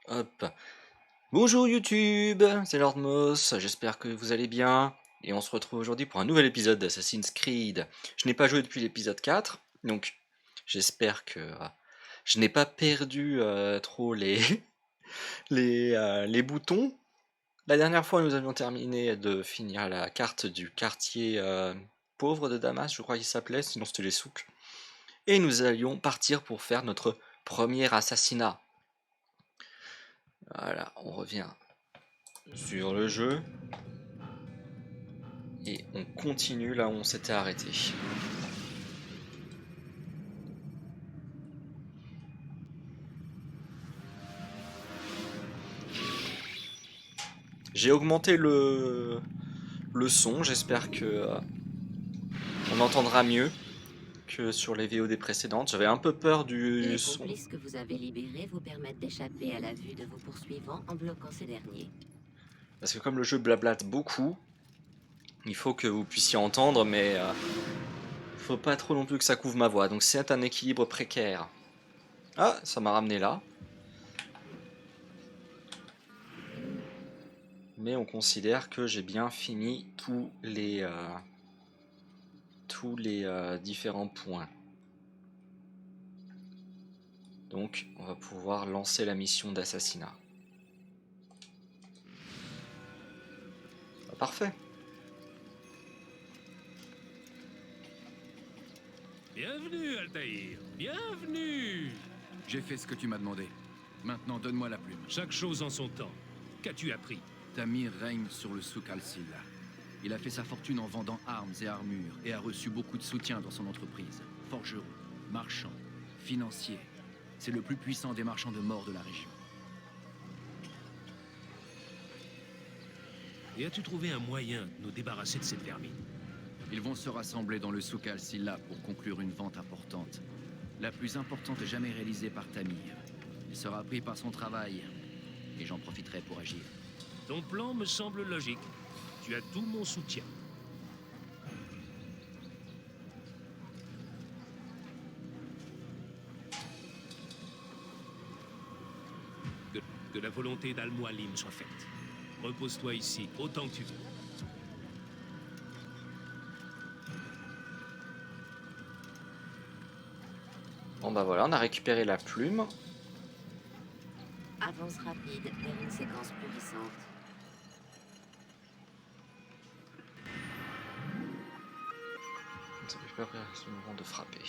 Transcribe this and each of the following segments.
Hop. Bonjour YouTube, c'est Lordmos, j'espère que vous allez bien. Et on se retrouve aujourd'hui pour un nouvel épisode d'Assassin's Creed. Je n'ai pas joué depuis l'épisode 4, donc j'espère que je n'ai pas perdu trop les boutons. La dernière fois, nous avions terminé de finir la carte du quartier pauvre de Damas, je crois qu'il s'appelait, sinon c'était les souks. Et nous allions partir pour faire notre premier assassinat. Voilà, on revient sur le jeu. Et on continue là où on s'était arrêté. J'ai augmenté le son, j'espère que on entendra mieux que sur les VOD précédentes. J'avais un peu peur du Les son. complices que vous avez libérés vous permettent d'échapper à la vue de vos poursuivants en bloquant ces derniers. Parce que comme le jeu blablate beaucoup, il faut que vous puissiez entendre, mais faut pas trop non plus que ça couvre ma voix. Donc c'est un équilibre précaire. Ah, ça m'a ramené là. Mais on considère que j'ai bien fini tous les différents points. Donc on va pouvoir lancer la mission d'assassinat. Ah, parfait. Bienvenue, Altaïr. Bienvenue. J'ai fait ce que tu m'as demandé. Maintenant, donne-moi la plume. Chaque chose en son temps. Qu'as-tu appris? Tamir règne sur le souk al-Silla. Il a fait sa fortune en vendant armes et armures et a reçu beaucoup de soutien dans son entreprise. Forgeron, marchand, financier. C'est le plus puissant des marchands de mort de la région. Et as-tu trouvé un moyen de nous débarrasser de cette vermine? Ils vont se rassembler dans le souk al-Silla pour conclure une vente importante. La plus importante jamais réalisée par Tamir. Il sera pris par son travail et j'en profiterai pour agir. Ton plan me semble logique. Tu as tout mon soutien. Que la volonté d'Al-Mualim soit faite. Repose-toi ici autant que tu veux. Bon bah voilà, on a récupéré la plume. Avance rapide vers une séquence plus puissante. Ça peut faire ce moment de frapper.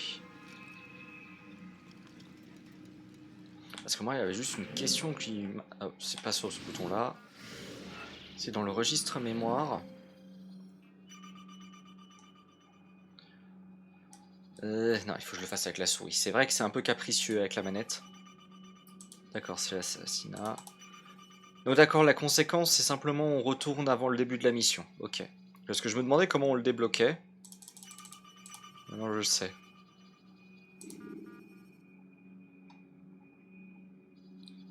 Parce que moi, il y avait juste une question qui... Ah, c'est pas sur ce bouton-là. C'est dans le registre mémoire. Non, il faut que je le fasse avec la souris. C'est vrai que c'est un peu capricieux avec la manette. D'accord, c'est l'assassinat. Donc d'accord, la conséquence, c'est simplement on retourne avant le début de la mission. Ok. Parce que je me demandais comment on le débloquait. Maintenant, je le sais.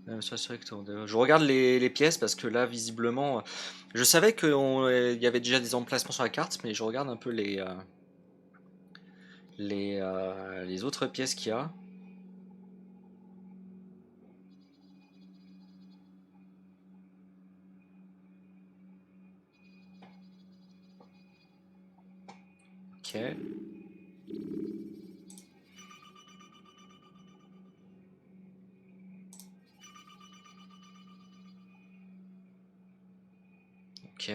Je regarde les pièces parce que là, visiblement, je savais qu'il y avait déjà des emplacements sur la carte, mais je regarde un peu les autres pièces qu'il y a. Ok. Ok.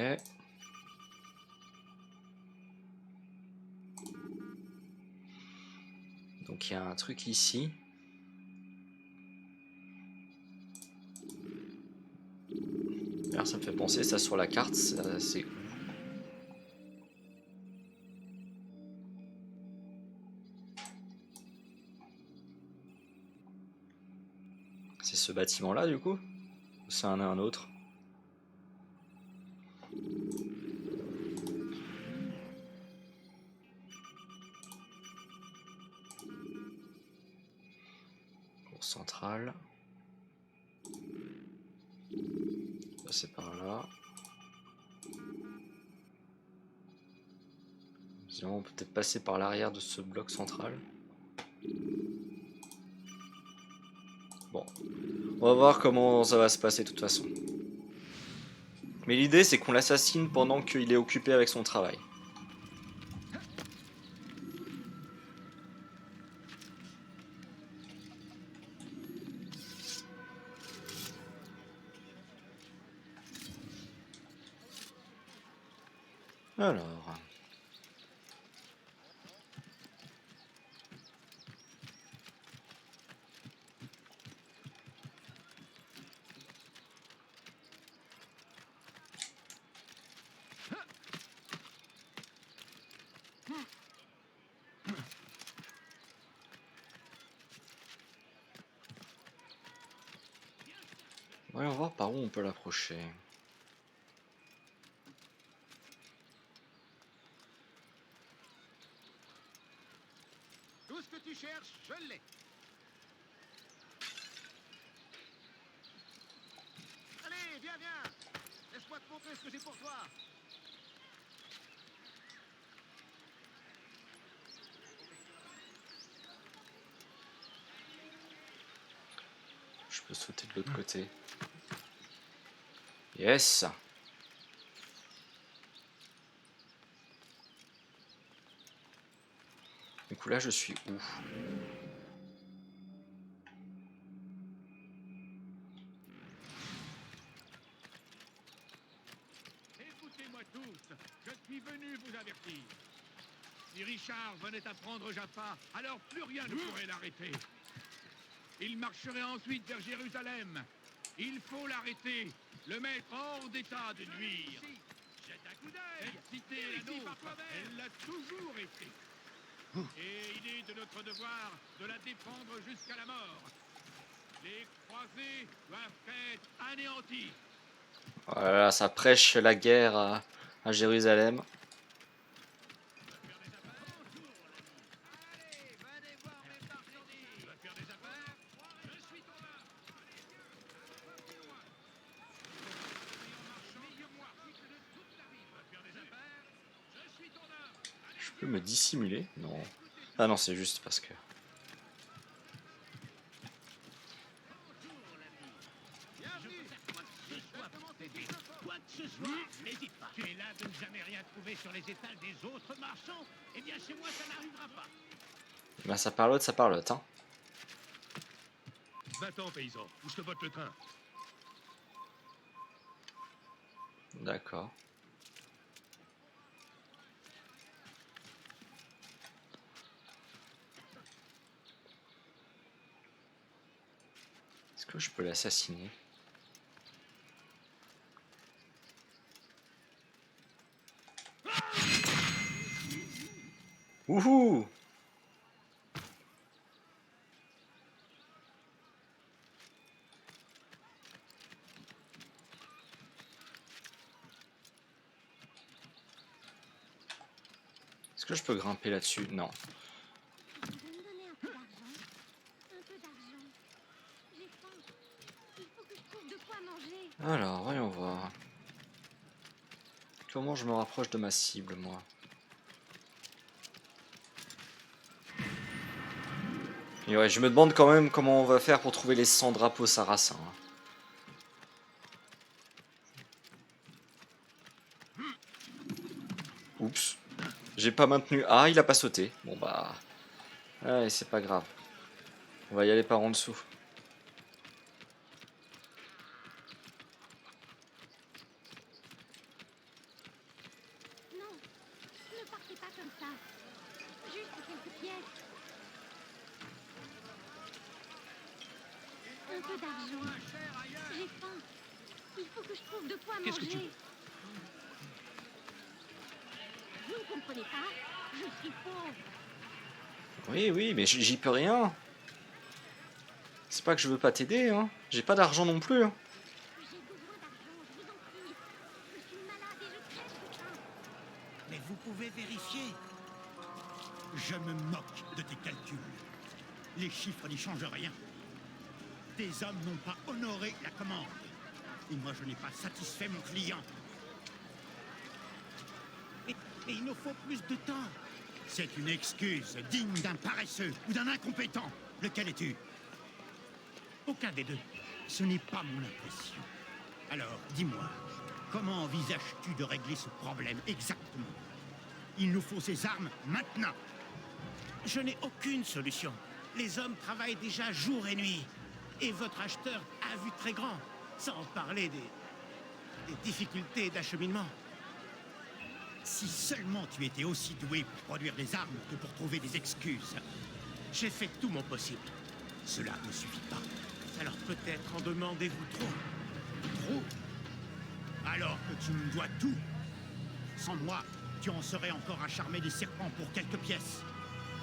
Donc il y a un truc ici. Alors ça me fait penser, ça sur la carte, c'est où? C'est ce bâtiment-là du coup? Ou c'est un autre? Cour centrale. Passer par là. Sinon on peut peut-être passer par l'arrière de ce bloc central. Bon, on va voir comment ça va se passer de toute façon. Mais l'idée, c'est qu'on l'assassine pendant qu'il est occupé avec son travail. Alors... Voyons voir par où on peut l'approcher. Tout ce que tu cherches, je l'ai. Allez, viens, viens. Laisse-moi te montrer ce que j'ai pour toi. Je peux sauter de l'autre côté. Yes! Du coup là je suis où? Écoutez-moi tous, je suis venu vous avertir. Si Richard venait à prendre Jaffa, alors plus rien ne pourrait l'arrêter. Il marcherait ensuite vers Jérusalem. Il faut l'arrêter, le mettre hors d'état de nuire. Jette un coup d'œil. Cette cité est la nôtre, elle l'a toujours été. Et il est de notre devoir de la défendre jusqu'à la mort. Les croisés doivent être anéantis. Voilà, ça prêche la guerre à Jérusalem. Allez, venez voir mes marchandises. Tu vas faire des affaires? Je suis ton homme. Je peux me dissimuler? Non. Ah non, c'est juste parce que... Quoi que ce soit, n'hésite pas. Tu es là de ne jamais rien trouver sur les étals des autres marchands? Eh bien, chez moi, ça n'arrivera pas. Bah ça parlote, hein. Va-t'en, paysan, ou je te botte le train. D'accord. Est-ce que je peux l'assassiner? Wouhou! Est-ce que je peux grimper là-dessus? Non. Vous pouvez me donner un peu d'argent? Un peu d'argent. J'ai faim. Il faut que je trouve de quoi manger. Alors, voyons voir. Comment je me rapproche de ma cible, moi? Et ouais, je me demande quand même comment on va faire pour trouver les 100 drapeaux sarrasins. Oups. J'ai pas maintenu A, il a pas sauté. Bon bah... Ouais, c'est pas grave. On va y aller par en dessous. Non, ne partez pas comme ça. Juste quelques pièces. Un peu d'argent. J'ai faim. Il faut que je trouve de quoi manger. Qu'est-ce que tu veux? Vous ne comprenez pas? Je suis pauvre. Oui, oui, mais j'y peux rien. C'est pas que je veux pas t'aider, hein. J'ai pas d'argent non plus. Hein. J'ai besoin d'argent, je vous en prie. Je suis malade et je crève de faim. Mais vous pouvez vérifier. Je me moque de tes calculs. Les chiffres n'y changent rien. Tes hommes n'ont pas honoré la commande. Et moi, je n'ai pas satisfait mon client. Mais il nous faut plus de temps. C'est une excuse digne d'un paresseux ou d'un incompétent. Lequel es-tu? Aucun des deux. Ce n'est pas mon impression. Alors, dis-moi, comment envisages-tu de régler ce problème exactement? Il nous faut ces armes maintenant. Je n'ai aucune solution. Les hommes travaillent déjà jour et nuit. Et votre acheteur a vu très grand, sans parler des difficultés d'acheminement. Si seulement tu étais aussi doué pour produire des armes que pour trouver des excuses. J'ai fait tout mon possible. Cela ne suffit pas. Alors peut-être en demandez-vous trop. Trop? Alors que tu me dois tout. Sans moi, tu en serais encore à charmer des serpents pour quelques pièces.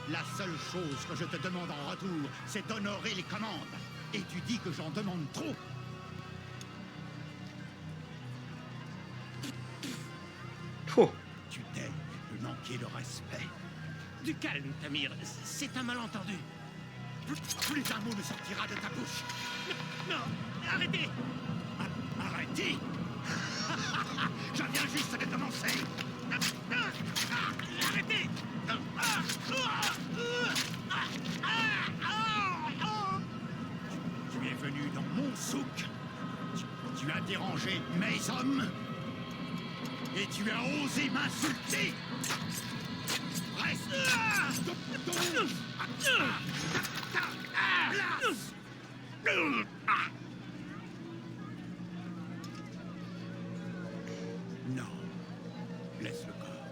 La seule chose que je te demande en retour, c'est d'honorer les commandes. Et tu dis que j'en demande trop. Oh. Tu daignes me manquer de respect. Du calme, Tamir. C'est un malentendu. Plus un mot ne sortira de ta bouche. Non, arrêtez. Arrêtez. Je viens juste de commencer. Arrêtez. Tu es venu dans mon souk. Tu as dérangé mes hommes. Et tu as osé m'insulter. Reste là. Non. Laisse le corps.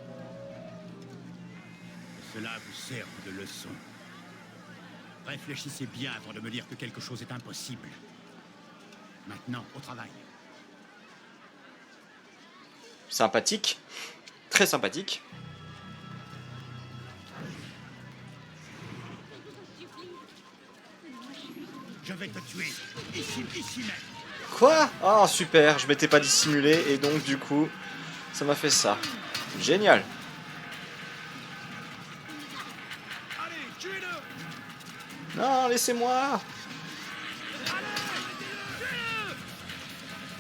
Que cela vous serve de leçon. Réfléchissez bien avant de me dire que quelque chose est impossible. Maintenant, au travail. Sympathique. Très sympathique. Je vais te tuer. Ici même. Quoi? Ah super, je m'étais pas dissimulé et donc du coup, ça m'a fait ça. Génial. Allez, tuez-le. Non, laissez-moi.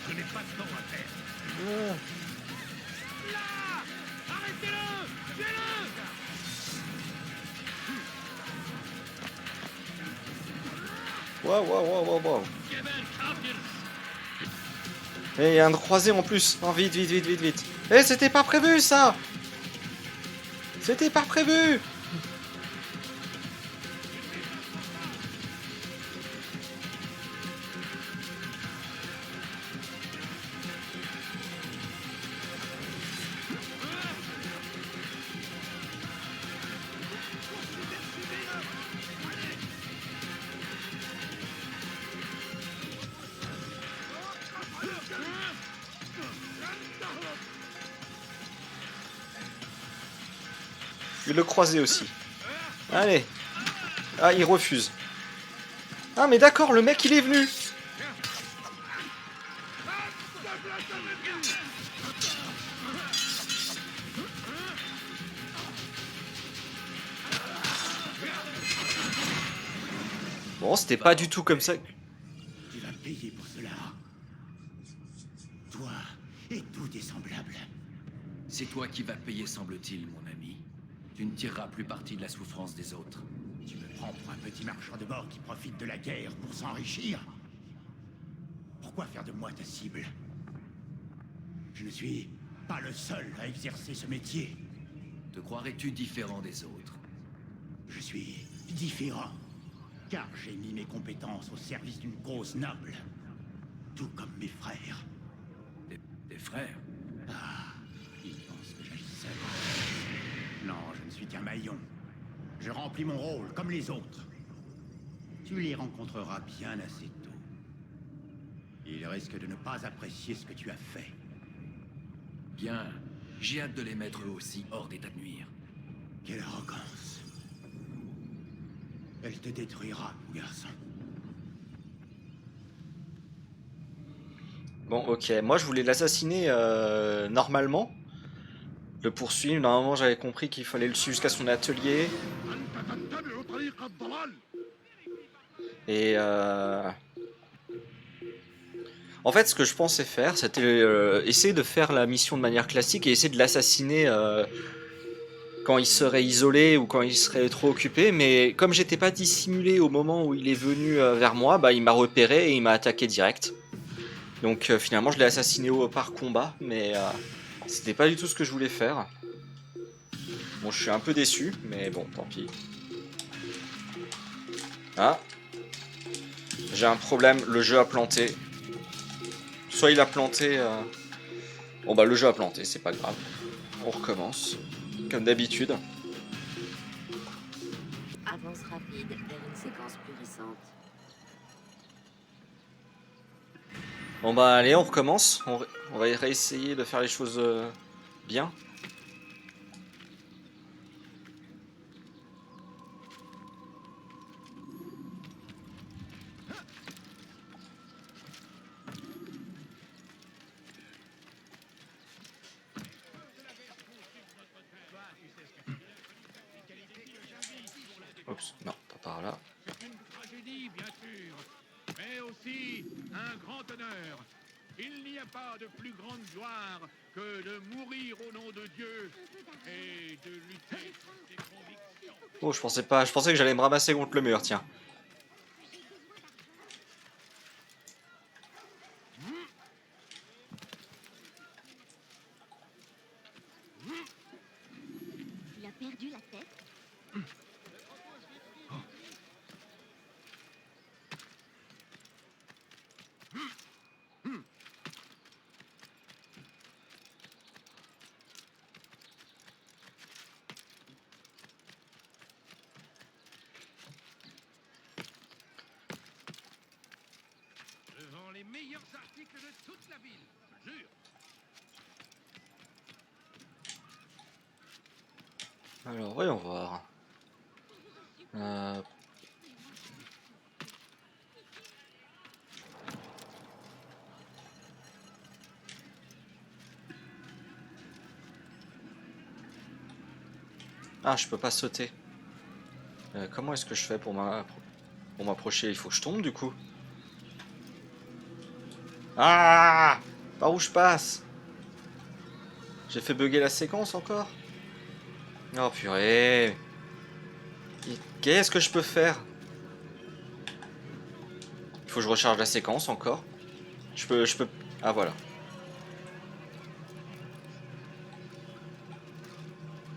Je n'ai pas de temps à perdre. Ah. Là. Arrêtez-le. Tuez-le. Wow. Et il y a un croisé en plus. Oh, vite. Eh, c'était pas prévu ça. C'était pas prévu. Je vais le croiser aussi. Allez. Ah, il refuse. Ah, mais d'accord, le mec, il est venu. Bon, c'était pas du tout comme ça. Tu vas payer pour cela. Toi et tous tes semblables. C'est toi qui vas payer, semble-t-il, mon ami. Tu ne tireras plus parti de la souffrance des autres. Tu me prends pour un petit marchand de mort qui profite de la guerre pour s'enrichir. Pourquoi faire de moi ta cible? Je ne suis pas le seul à exercer ce métier. Te croirais-tu différent des autres? Je suis différent, car j'ai mis mes compétences au service d'une cause noble. Tout comme mes frères. Tes frères? Ils pensent que j'agis seul. Non, je ne suis qu'un maillon. Je remplis mon rôle comme les autres. Tu les rencontreras bien assez tôt. Ils risquent de ne pas apprécier ce que tu as fait. Bien. J'ai hâte de les mettre eux aussi hors d'état de nuire. Quelle arrogance. Elle te détruira, mon garçon. Bon, ok. Moi, je voulais l'assassiner normalement. Le poursuivre. Normalement, j'avais compris qu'il fallait le suivre jusqu'à son atelier. Et en fait, ce que je pensais faire, c'était essayer de faire la mission de manière classique et essayer de l'assassiner quand il serait isolé ou quand il serait trop occupé, mais comme j'étais pas dissimulé au moment où il est venu vers moi, bah il m'a repéré et il m'a attaqué direct. Donc finalement je l'ai assassiné par combat, mais c'était pas du tout ce que je voulais faire. Bon, je suis un peu déçu, mais bon, tant pis. Ah, j'ai un problème, le jeu a planté. Soit il a planté... Bon bah le jeu a planté, c'est pas grave. On recommence, comme d'habitude. Avance rapide vers une séquence plus récente. Bon bah allez, on recommence. On va réessayer de faire les choses bien. Oups, non, pas par là. C'est une tragédie, bien sûr, mais aussi un grand honneur. Il n'y a pas de plus grande gloire que de mourir au nom de Dieu et de lutter pour ses convictions. Oh, je pensais que j'allais me ramasser contre le mur, tiens. Il a perdu la tête. Devant les meilleurs articles de toute la ville, je jure. Alors, voyons voir. Ah, je peux pas sauter. Comment est-ce que je fais pour m'approcher? Il faut que je tombe du coup. Ah! Par où je passe? J'ai fait bugger la séquence encore? Oh purée! Qu'est-ce que je peux faire? Il faut que je recharge la séquence encore. Je peux... Ah voilà.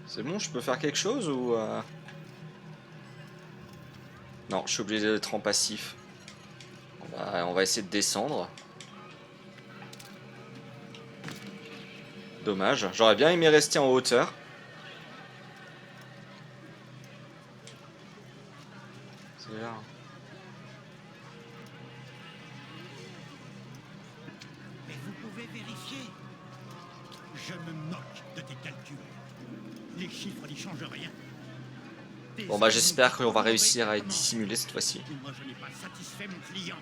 C'est bon, je peux faire quelque chose ou... Non, je suis obligé d'être en passif. On va essayer de descendre. Dommage. J'aurais bien aimé rester en hauteur. C'est là. Mais vous pouvez vérifier. Je me moque de tes calculs. Les chiffres n'y changent rien. Bon bah j'espère qu'on va réussir à être dissimulé cette fois-ci. Moi je n'ai pas satisfait mon client.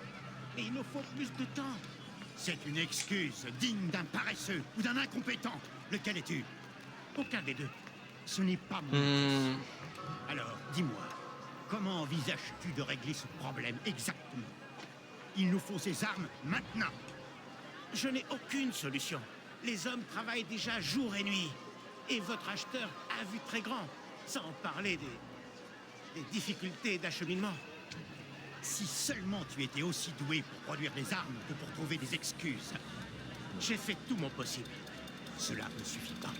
Et il me faut plus de temps. C'est une excuse digne d'un paresseux ou d'un incompétent. Lequel es-tu? Aucun des deux. Ce n'est pas mon... Alors, dis-moi, comment envisages-tu de régler ce problème exactement? Il nous faut ces armes maintenant. Je n'ai aucune solution. Les hommes travaillent déjà jour et nuit. Et votre acheteur a vu très grand, sans parler des difficultés d'acheminement. Si seulement tu étais aussi doué pour produire des armes que pour trouver des excuses. J'ai fait tout mon possible. Cela ne suffit pas.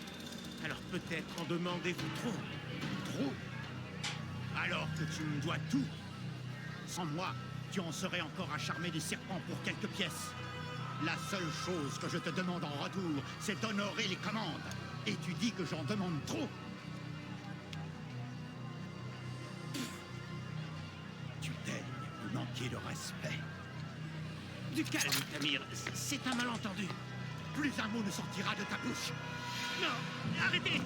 Alors peut-être en demandez-vous trop. Trop? Alors que tu me dois tout. Sans moi, tu en serais encore à charmer des serpents pour quelques pièces. La seule chose que je te demande en retour, c'est d'honorer les commandes. Et tu dis que j'en demande trop. Tu daignes me manquer de respect. Du calme, Tamir. C'est un malentendu. Plus un mot ne sortira de ta bouche. Non, arrêtez.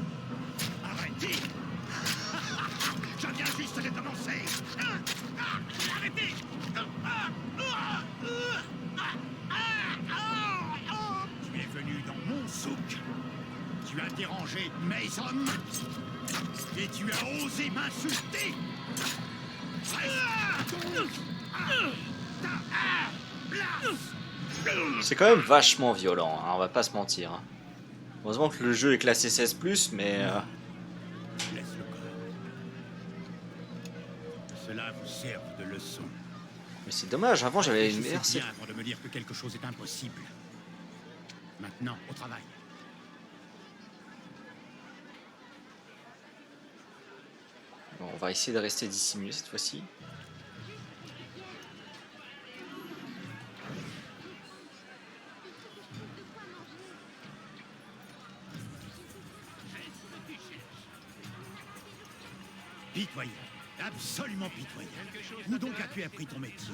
Arrêtez. Je viens juste de commencer. Arrêtez. Tu es venu dans mon souk. Tu as dérangé mes hommes. Et tu as osé m'insulter. C'est quand même vachement violent, hein, on va pas se mentir. Hein. Heureusement que le jeu est classé 16+, mais... serve de leçon. Mais c'est dommage, avant j'avais une Je meilleure... sais bien avant de me dire que quelque chose est impossible. Maintenant, au travail. Bon, on va essayer de rester dissimulé cette fois-ci. Pitoyable, absolument pitoyable. Où donc as-tu appris ton métier?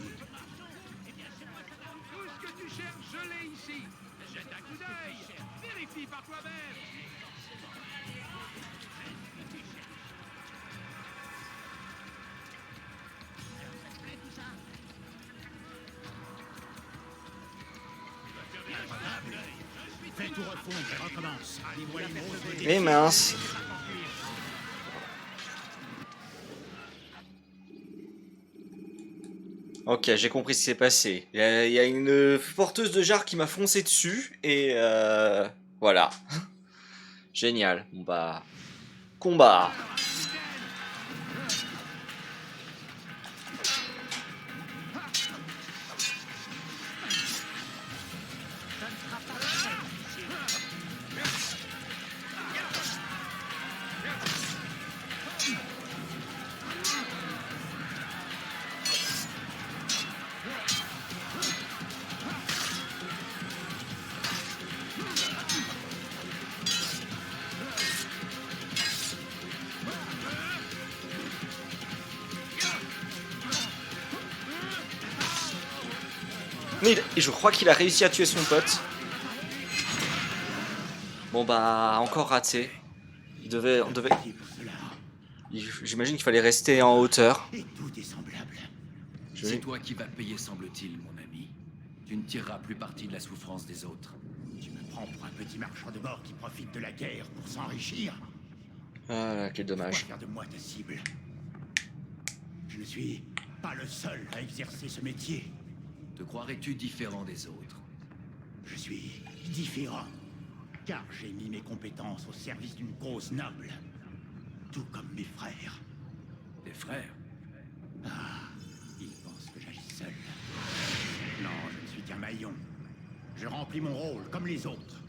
Tout ce que tu cherches, je l'ai ici. Jette un coup d'œil. Vérifie par toi-même. Fais tout refondre et recommence. Eh mince. Ok, j'ai compris ce qui s'est passé. Il y a une porteuse de jarre qui m'a foncé dessus et voilà. Génial. Bon bah, combat. Mais je crois qu'il a réussi à tuer son pote. Bon bah, encore raté. On devait... J'imagine qu'il fallait rester en hauteur. Et tout est semblable. C'est toi qui vas payer, semble-t-il, mon ami. Tu ne tireras plus parti de la souffrance des autres. Tu me prends pour un petit marchand de bord qui profite de la guerre pour s'enrichir? Ah, quel Pourquoi dommage. faire de moi ta cible? Je ne suis pas le seul à exercer ce métier. Te croirais-tu différent des autres? Je suis différent, car j'ai mis mes compétences au service d'une cause noble. Tout comme mes frères. Tes frères? Ils pensent que j'agis seul. Non, je ne suis qu'un maillon. Je remplis mon rôle comme les autres.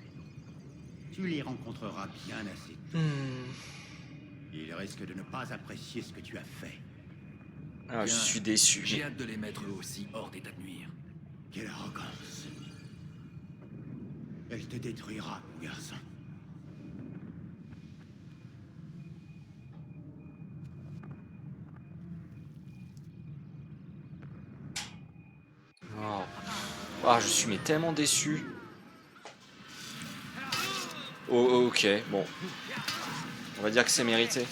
Tu les rencontreras bien assez tôt. Ils risquent de ne pas apprécier ce que tu as fait. Ah, je Bien. suis déçu. J'ai hâte de les mettre eux aussi hors d'état de nuire. Quelle arrogance. Elle te détruira, mon garçon. Oh. Ah, je suis mais tellement déçu. Oh, ok, bon. On va dire que c'est mérité.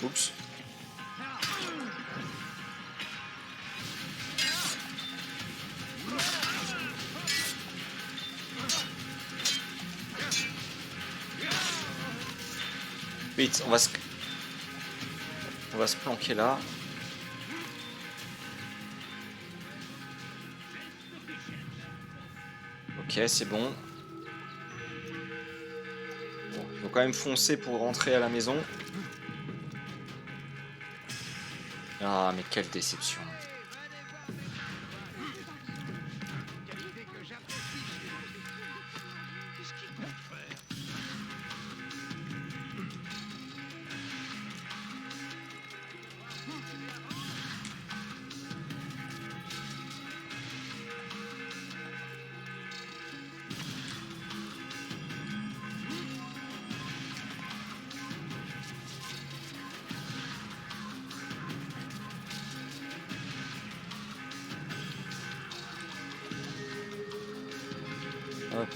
Oups. Vite, on va se planquer là. Ok, c'est bon. Bon, il faut quand même foncer pour rentrer à la maison. Ah, mais quelle déception. Hop.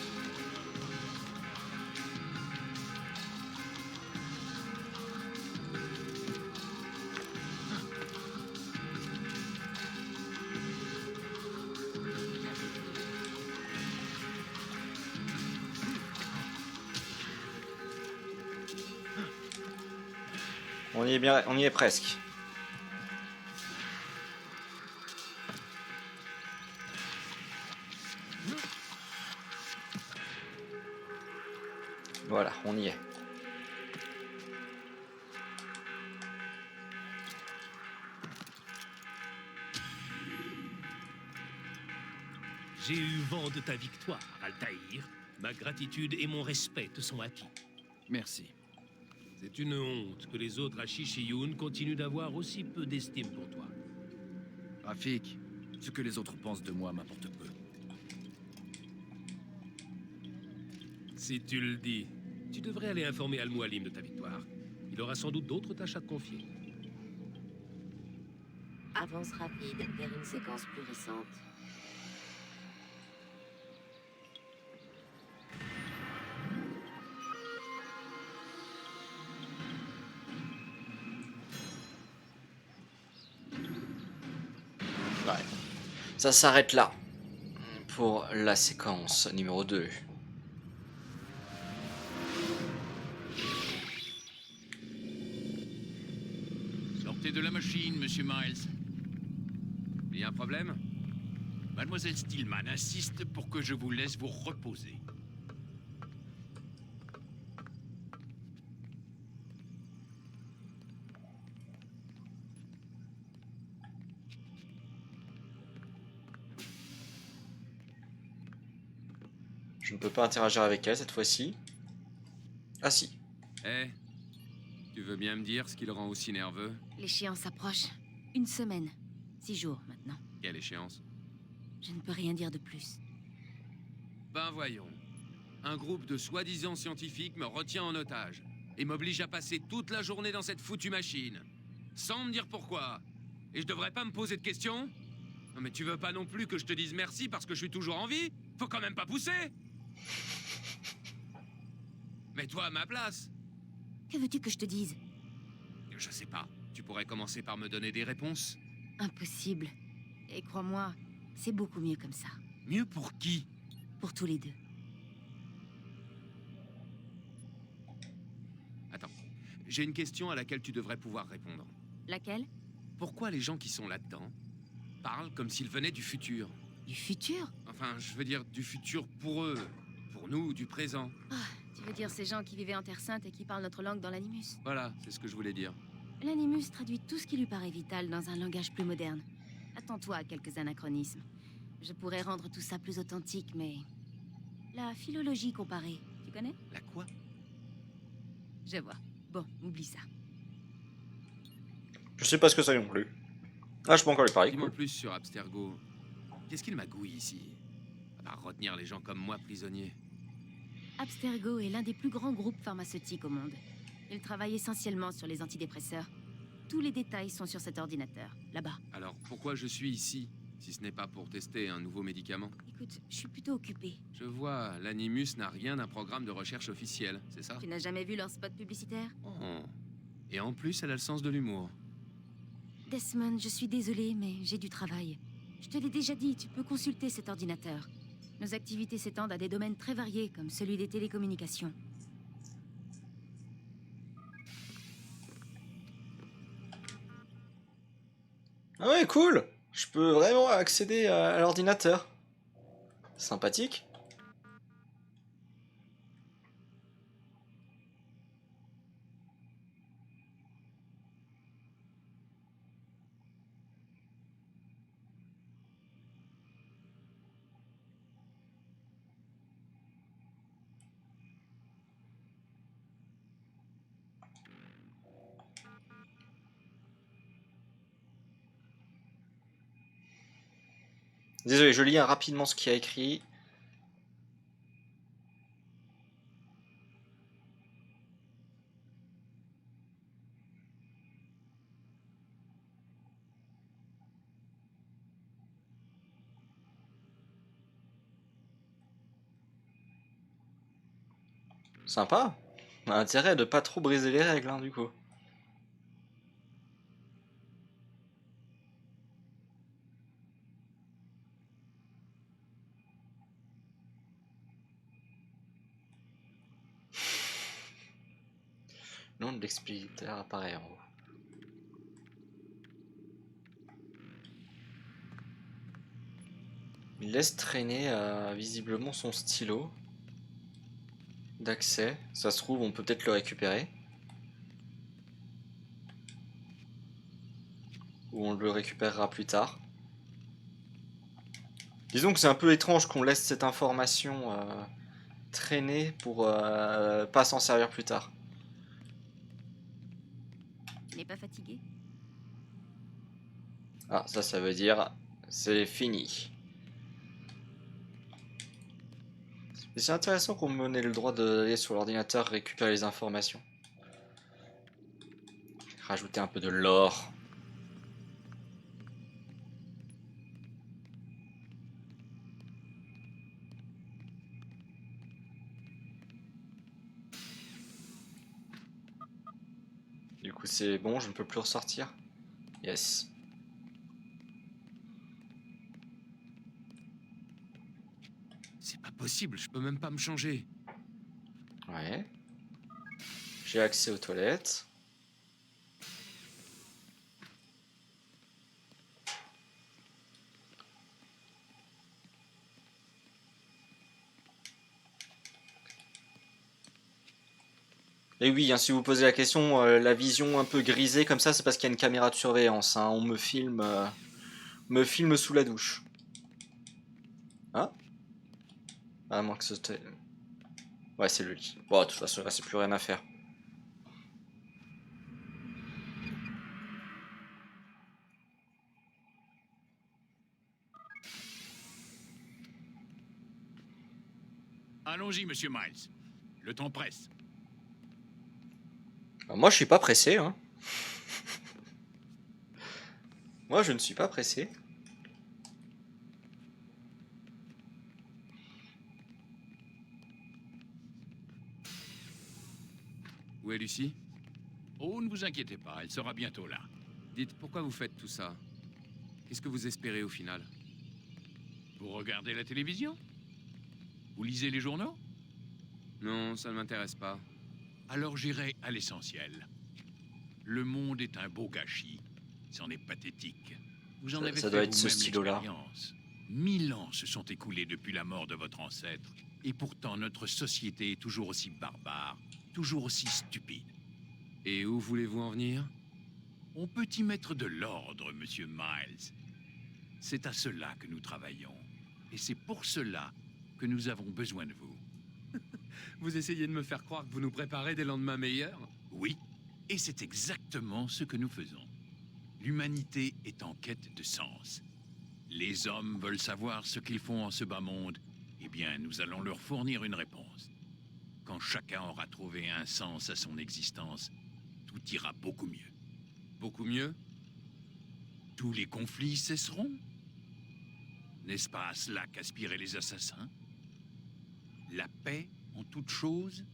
On y est bien, on y est presque. Voilà, on y est. J'ai eu vent de ta victoire, Altaïr. Ma gratitude et mon respect te sont acquis. Merci. C'est une honte que les autres à Shishiyun continuent d'avoir aussi peu d'estime pour toi. Rafik, ce que les autres pensent de moi m'importe peu. Si tu le dis, tu devrais aller informer Al-Mualim de ta victoire. Il aura sans doute d'autres tâches à te confier. Avance rapide vers une séquence plus récente. Ouais. Ça s'arrête là pour la séquence numéro 2. Sortez de la machine, monsieur Miles. Il y a un problème? Mademoiselle Stillman insiste pour que je vous laisse vous reposer. Je ne peux pas interagir avec elle cette fois-ci. Ah si. Eh, tu veux bien me dire ce qui le rend aussi nerveux? L'échéance approche. 1 semaine. 6 jours maintenant. Quelle échéance? Je ne peux rien dire de plus. Ben voyons. Un groupe de soi-disant scientifiques me retient en otage et m'oblige à passer toute la journée dans cette foutue machine. Sans me dire pourquoi. Et je devrais pas me poser de questions? Non mais tu veux pas non plus que je te dise merci parce que je suis toujours en vie? Faut quand même pas pousser! Mets-toi à ma place. Que veux-tu que je te dise? Je sais pas. Tu pourrais commencer par me donner des réponses? Impossible. Et crois-moi, c'est beaucoup mieux comme ça. Mieux pour qui? Pour tous les deux. Attends. J'ai une question à laquelle tu devrais pouvoir répondre. Laquelle? Pourquoi les gens qui sont là-dedans parlent comme s'ils venaient du futur? Du futur? Enfin, je veux dire du futur pour eux. Pour nous, du présent. Ah, tu veux dire ces gens qui vivaient en Terre Sainte et qui parlent notre langue dans l'animus? Voilà, c'est ce que je voulais dire. L'animus traduit tout ce qui lui paraît vital dans un langage plus moderne. Attends-toi à quelques anachronismes. Je pourrais rendre tout ça plus authentique, mais... La philologie comparée, tu connais? La quoi? Je vois. Bon, oublie ça. Je sais pas ce que ça non plus. Ah, je peux encore lui parler. Dis-moi Cool. plus sur Abstergo. Qu'est-ce qu'il magouille ici? À part retenir les gens comme moi prisonniers. Abstergo est l'un des plus grands groupes pharmaceutiques au monde. Il travaille essentiellement sur les antidépresseurs. Tous les détails sont sur cet ordinateur, là-bas. Alors, pourquoi je suis ici, si ce n'est pas pour tester un nouveau médicament? Écoute, je suis plutôt occupée. Je vois, l'Animus n'a rien d'un programme de recherche officiel, c'est ça? Tu n'as jamais vu leur spot publicitaire? Oh. Et en plus, elle a le sens de l'humour. Desmond, je suis désolée, mais j'ai du travail. Je te l'ai déjà dit, tu peux consulter cet ordinateur. Nos activités s'étendent à des domaines très variés, comme celui des télécommunications. Ah ouais, cool. Je peux vraiment accéder à l'ordinateur. Sympathique. Désolé, je lis rapidement ce qu'il y a écrit. Sympa. On a intérêt de pas trop briser les règles, hein, du coup. Le nom de l'expéditeur apparaît en haut. Il laisse traîner visiblement son stylo d'accès. Ça se trouve, on peut peut-être le récupérer. Ou on le récupérera plus tard. Disons que c'est un peu étrange qu'on laisse cette information traîner pour pas s'en servir plus tard. Tu n'es pas fatigué? Ah, ça veut dire c'est fini. Mais c'est intéressant qu'on me donne le droit d'aller sur l'ordinateur récupérer les informations. Rajouter un peu de lore. Du coup c'est bon, je ne peux plus ressortir. Yes. C'est pas possible, je peux même pas me changer. Ouais. J'ai accès aux toilettes. Et oui, hein, si vous posez la question, la vision un peu grisée comme ça, c'est parce qu'il y a une caméra de surveillance. Hein. On me filme sous la douche. Hein? À moins que c'était... Ouais, c'est le lit. Bon, de toute façon, là, c'est plus rien à faire. Allons-y, monsieur Miles. Le temps presse. Moi, je suis pas pressé, hein. Moi, je ne suis pas pressé. Où est Lucie? Oh, ne vous inquiétez pas, elle sera bientôt là. Dites, pourquoi vous faites tout ça? Qu'est-ce que vous espérez au final? Vous regardez la télévision? Vous lisez les journaux? Non, ça ne m'intéresse pas. Alors j'irai à l'essentiel. Le monde est un beau gâchis. C'en est pathétique. Vous en avez Ça fait doit être ce vous-même stylo-là. l'expérience. 1000 ans se sont écoulés depuis la mort de votre ancêtre. Et pourtant, notre société est toujours aussi barbare, toujours aussi stupide. Et où voulez-vous en venir? On peut y mettre de l'ordre, monsieur Miles. C'est à cela que nous travaillons. Et c'est pour cela que nous avons besoin de vous. Vous essayez de me faire croire que vous nous préparez des lendemains meilleurs? Oui, et c'est exactement ce que nous faisons. L'humanité est en quête de sens. Les hommes veulent savoir ce qu'ils font en ce bas monde. Eh bien, nous allons leur fournir une réponse. Quand chacun aura trouvé un sens à son existence, tout ira beaucoup mieux. Beaucoup mieux? Tous les conflits cesseront. N'est-ce pas à cela qu'aspiraient les assassins? La paix en toute chose?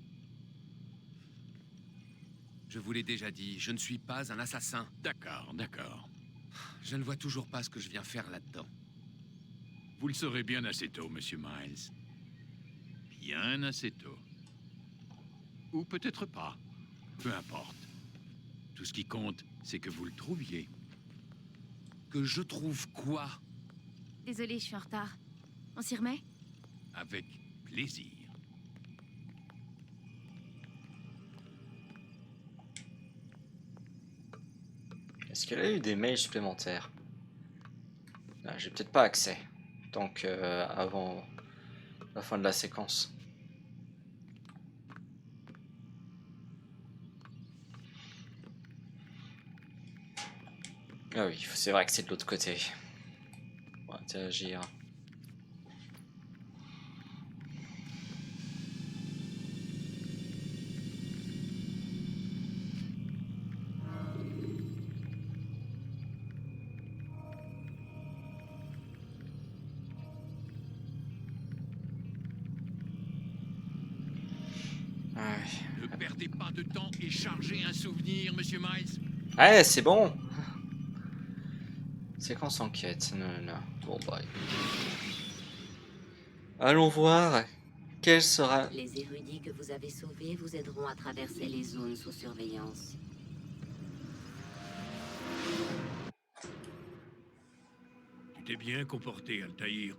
Je vous l'ai déjà dit, je ne suis pas un assassin. D'accord, d'accord. Je ne vois toujours pas ce que je viens faire là-dedans. Vous le saurez bien assez tôt, monsieur Miles. Bien assez tôt. Ou peut-être pas. Peu importe. Tout ce qui compte, c'est que vous le trouviez. Que je trouve quoi? Désolée, je suis en retard. On s'y remet? Avec plaisir. Est-ce qu'elle a eu des mails supplémentaires? Ah, j'ai peut-être pas accès. Tant que avant la fin de la séquence. Ah oui, c'est vrai que c'est de l'autre côté. On va interagir. recharger un souvenir, monsieur Miles? Ouais, c'est bon. Séquence enquête. Non, non, non. Bon, bah. Allons voir. Quelle sera... Les érudits que vous avez sauvés vous aideront à traverser les zones sous surveillance. Tu t'es bien comporté, Altaïr.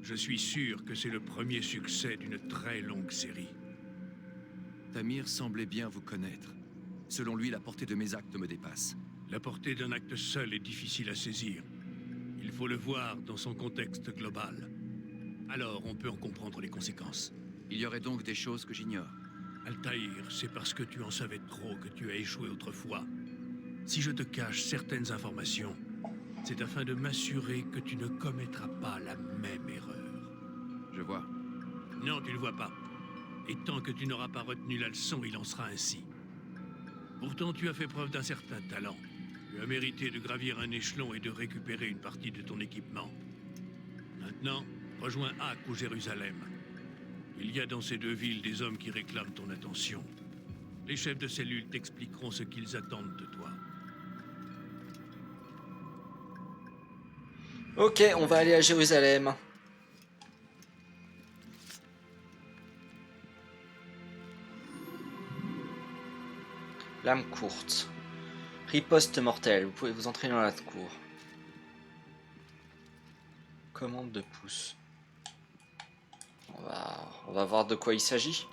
Je suis sûr que c'est le premier succès d'une très longue série. Tamir semblait bien vous connaître. Selon lui, la portée de mes actes me dépasse. La portée d'un acte seul est difficile à saisir. Il faut le voir dans son contexte global. Alors on peut en comprendre les conséquences. Il y aurait donc des choses que j'ignore. Altaïr, c'est parce que tu en savais trop que tu as échoué autrefois. Si je te cache certaines informations, c'est afin de m'assurer que tu ne commettras pas la même erreur. Je vois. Non, tu ne vois pas. Et tant que tu n'auras pas retenu la leçon, il en sera ainsi. Pourtant, tu as fait preuve d'un certain talent. Tu as mérité de gravir un échelon et de récupérer une partie de ton équipement. Maintenant, rejoins Acre ou Jérusalem. Il y a dans ces deux villes des hommes qui réclament ton attention. Les chefs de cellule t'expliqueront ce qu'ils attendent de toi. Ok, on va aller à Jérusalem. Lame courte. Riposte mortelle. Vous pouvez vous entraîner dans la cour. Commande de pouce. On va voir de quoi il s'agit.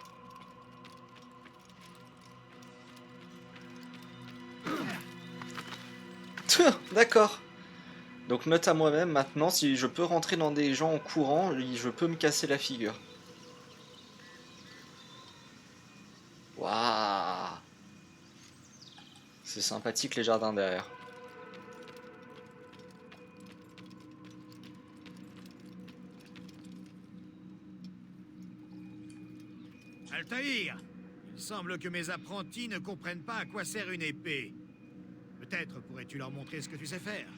D'accord. Donc note à moi-même maintenant, si je peux rentrer dans des gens en courant, je peux me casser la figure. Waouh. C'est sympathique les jardins derrière. Altaïr, il semble que mes apprentis ne comprennent pas à quoi sert une épée. Peut-être pourrais-tu leur montrer ce que tu sais faire.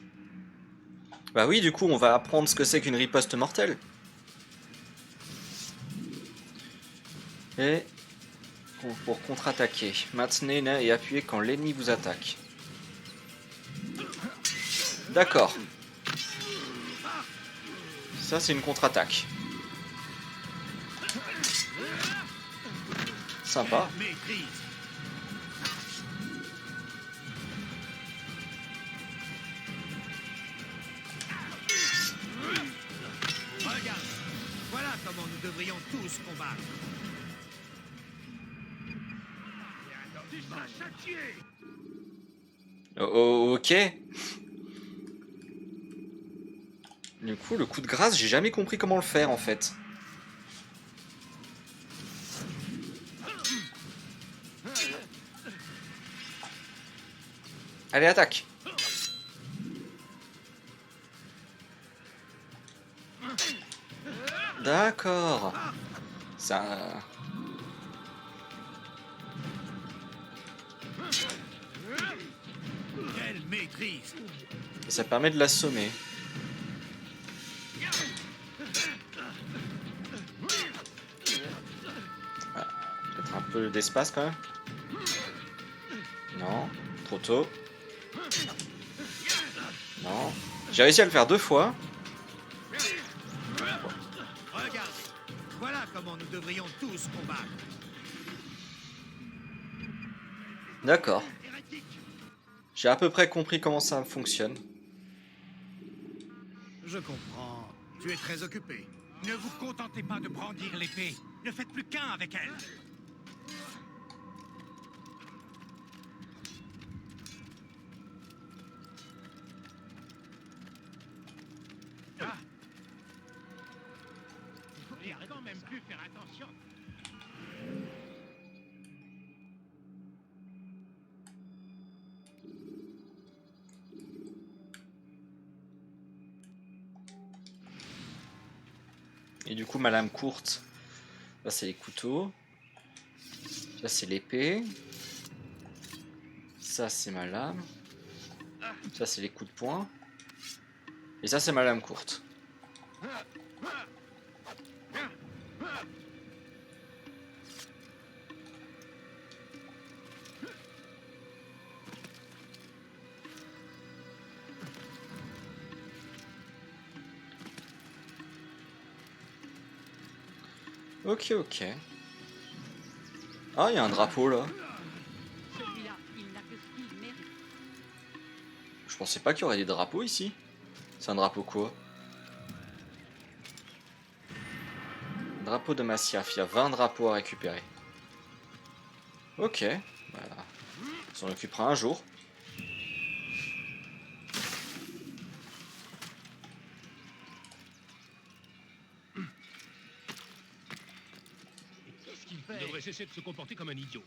Bah oui, du coup, on va apprendre ce que c'est qu'une riposte mortelle. Et pour contre-attaquer, maintenez et appuyez quand l'ennemi vous attaque. D'accord. Ça, c'est une contre-attaque. Sympa. Maîtrise. Regarde, voilà comment nous devrions tous combattre. Ok. Du coup, le coup de grâce, j'ai jamais compris comment le faire en fait. Allez, attaque. D'accord. Ça... Quelle maîtrise. Ça permet de l'assommer. Ah, peut-être un peu d'espace quand même. Non, trop tôt. Non. J'ai réussi à le faire 2 fois. Regarde, voilà comment nous devrions tous combattre. D'accord. J'ai à peu près compris comment ça fonctionne. Je comprends. Tu es très occupé. Ne vous contentez pas de brandir l'épée. Ne faites plus qu'un avec elle. Ah. Il faut quand même plus faire attention. Et du coup, ma lame courte, là c'est les couteaux. Ça c'est l'épée. Ça c'est ma lame. Ça c'est les coups de poing. Et ça c'est ma lame courte. Ok, ok. Ah, il y a un drapeau là. Celui-là, il n'a que ce qu'il mérite. Je pensais pas qu'il y aurait des drapeaux ici. C'est un drapeau quoi? Drapeau de Masyaf, il y a 20 drapeaux à récupérer. Ok, voilà. On s'en occupera un jour. Qu'est-ce qu'il fait? Il devrait cesser de se comporter comme un idiot.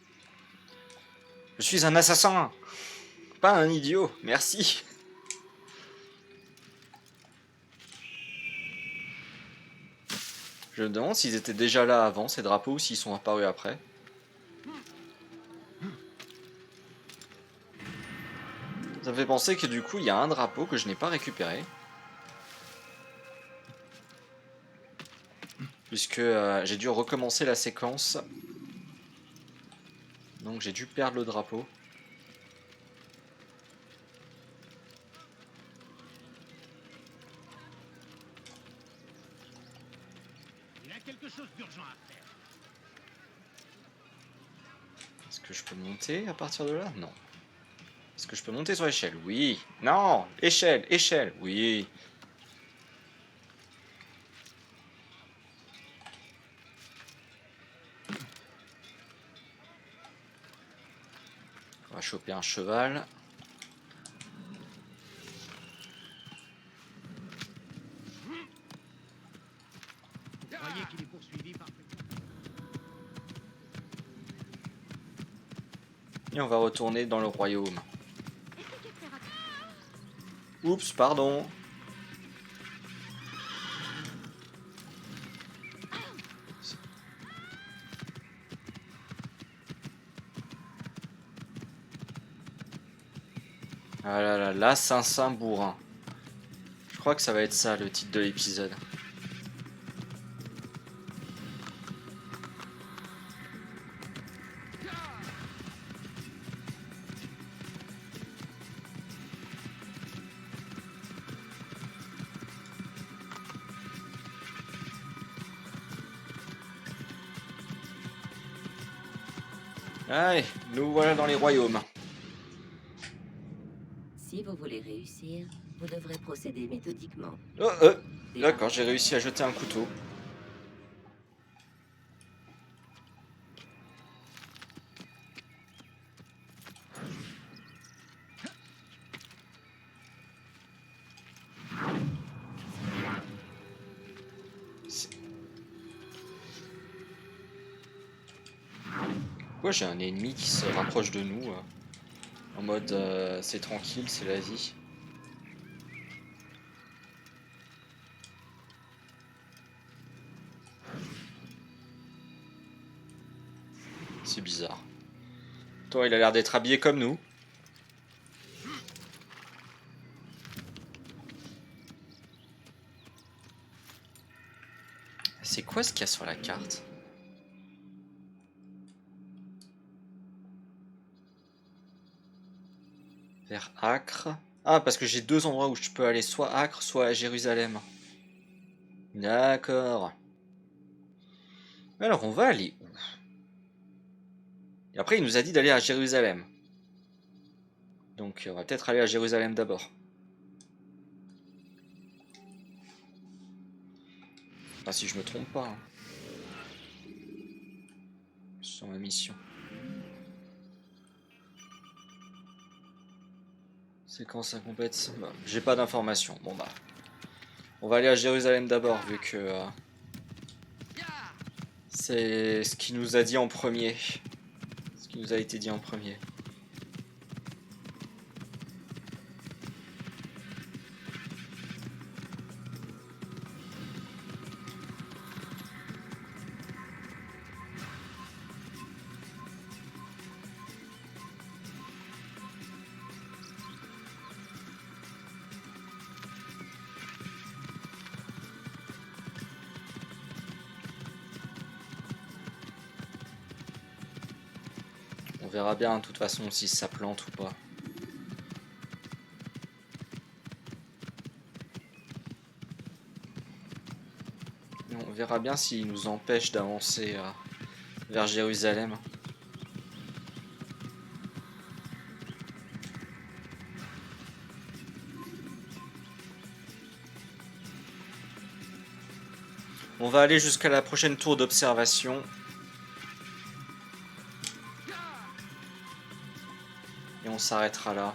Je suis un assassin, pas un idiot, merci. Je me demande s'ils étaient déjà là avant, ces drapeaux, ou s'ils sont apparus après. Ça me fait penser que du coup, il y a un drapeau que je n'ai pas récupéré. Puisque j'ai dû recommencer la séquence. Donc j'ai dû perdre le drapeau. Il a quelque chose d'urgent à faire. Est-ce que je peux monter à partir de là? Non. Est-ce que je peux monter sur l'échelle? Oui. Non. Échelle, échelle. Oui. On va choper un cheval. Vous croyez qu'il est poursuivi par... Et on va retourner dans le royaume. Est-ce que tu as fait rater? Oups, pardon. Ah là là, l'assassin bourrin. Je crois que ça va être ça le titre de l'épisode. Allez, nous voilà dans les royaumes. Si vous voulez réussir, vous devrez procéder méthodiquement. Oh, d'accord, j'ai réussi à jeter un couteau. Pourquoi j'ai un ennemi qui se rapproche de nous en mode c'est tranquille, c'est la vie. C'est bizarre. Toi, il a l'air d'être habillé comme nous. C'est quoi ce qu'il y a sur la carte? Vers Acre. Ah, parce que j'ai deux endroits où je peux aller, soit à Acre, soit à Jérusalem. D'accord. Alors, on va aller où? Et après, il nous a dit d'aller à Jérusalem. Donc, on va peut-être aller à Jérusalem d'abord. Enfin, si je me trompe pas. Hein. Sur ma mission. Séquence incomplète. Bah, j'ai pas d'informations. Bon bah. On va aller à Jérusalem d'abord, vu que c'est ce qui nous a dit en premier. Ce qui nous a été dit en premier. On verra bien de toute façon si ça plante ou pas. On verra bien s'il nous empêche d'avancer vers Jérusalem. On va aller jusqu'à la prochaine tour d'observation. Et on s'arrêtera là.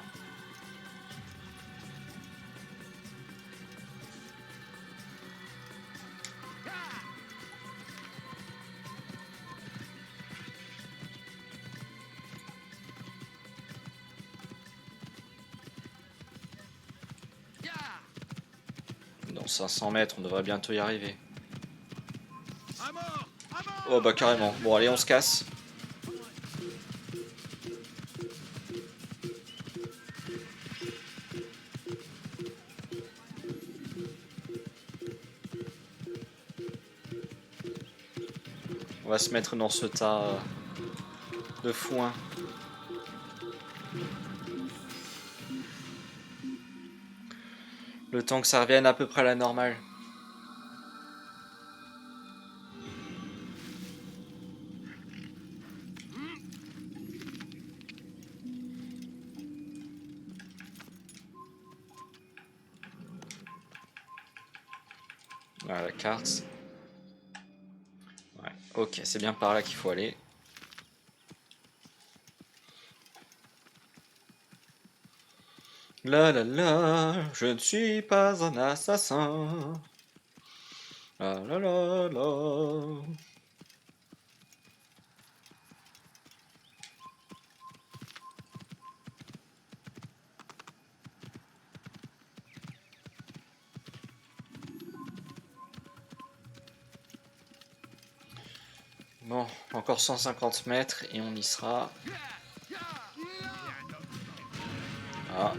Dans 500 mètres, on devrait bientôt y arriver. Oh bah carrément. Bon allez, on se casse. On va se mettre dans ce tas de foin. Le temps que ça revienne à peu près à la normale. Voilà la carte. Ouais, ok, c'est bien par là qu'il faut aller. La la la, je ne suis pas un assassin. La la la la. Bon, encore 150 mètres et on y sera. Ah.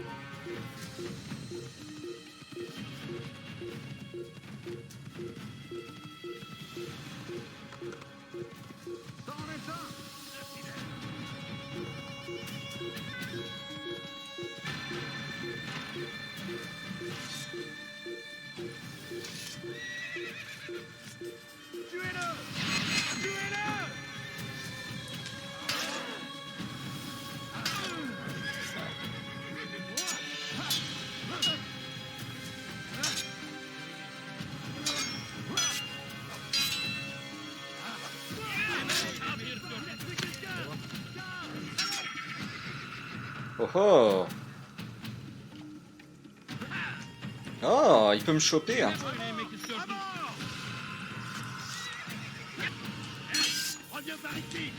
Oh oh. Oh, il peut me choper. Hein. Reviens par ici.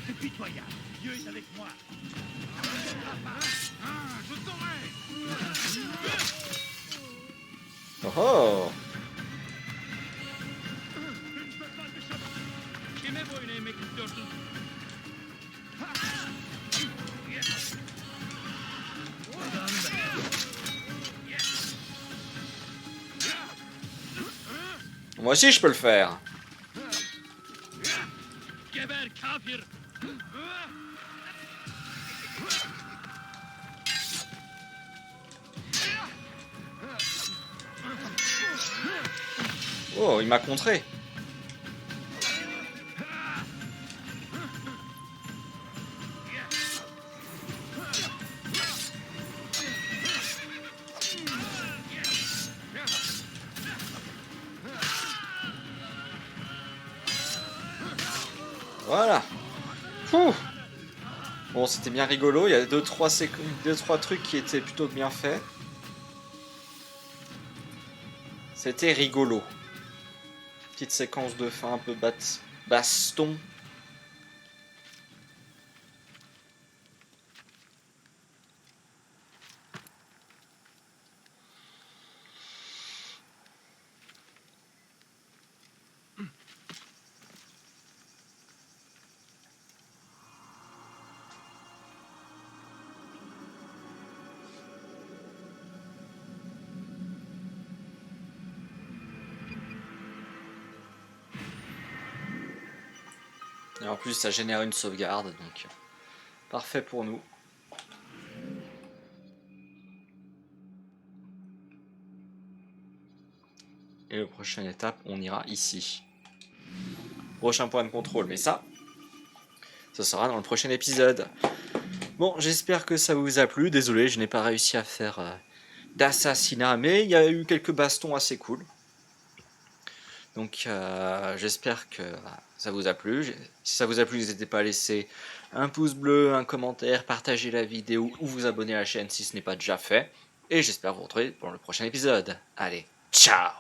C'est pitoyable. Dieu est avec moi. Je t'aurai. Oh oh. Moi aussi je peux le faire. Oh, il m'a contré. Voilà. Ouh. Bon, c'était bien rigolo. Il y a 2-3 trucs qui étaient plutôt bien faits. C'était rigolo. Petite séquence de fin un peu baston. Et en plus, ça génère une sauvegarde, donc parfait pour nous. Et la prochaine étape, on ira ici. Prochain point de contrôle, mais ça sera dans le prochain épisode. Bon, j'espère que ça vous a plu. Désolé, je n'ai pas réussi à faire d'assassinat, mais il y a eu quelques bastons assez cool. Donc j'espère que ça vous a plu. Si ça vous a plu, n'hésitez pas à laisser un pouce bleu, un commentaire, partager la vidéo ou vous abonner à la chaîne si ce n'est pas déjà fait. Et j'espère vous retrouver pour le prochain épisode. Allez, ciao!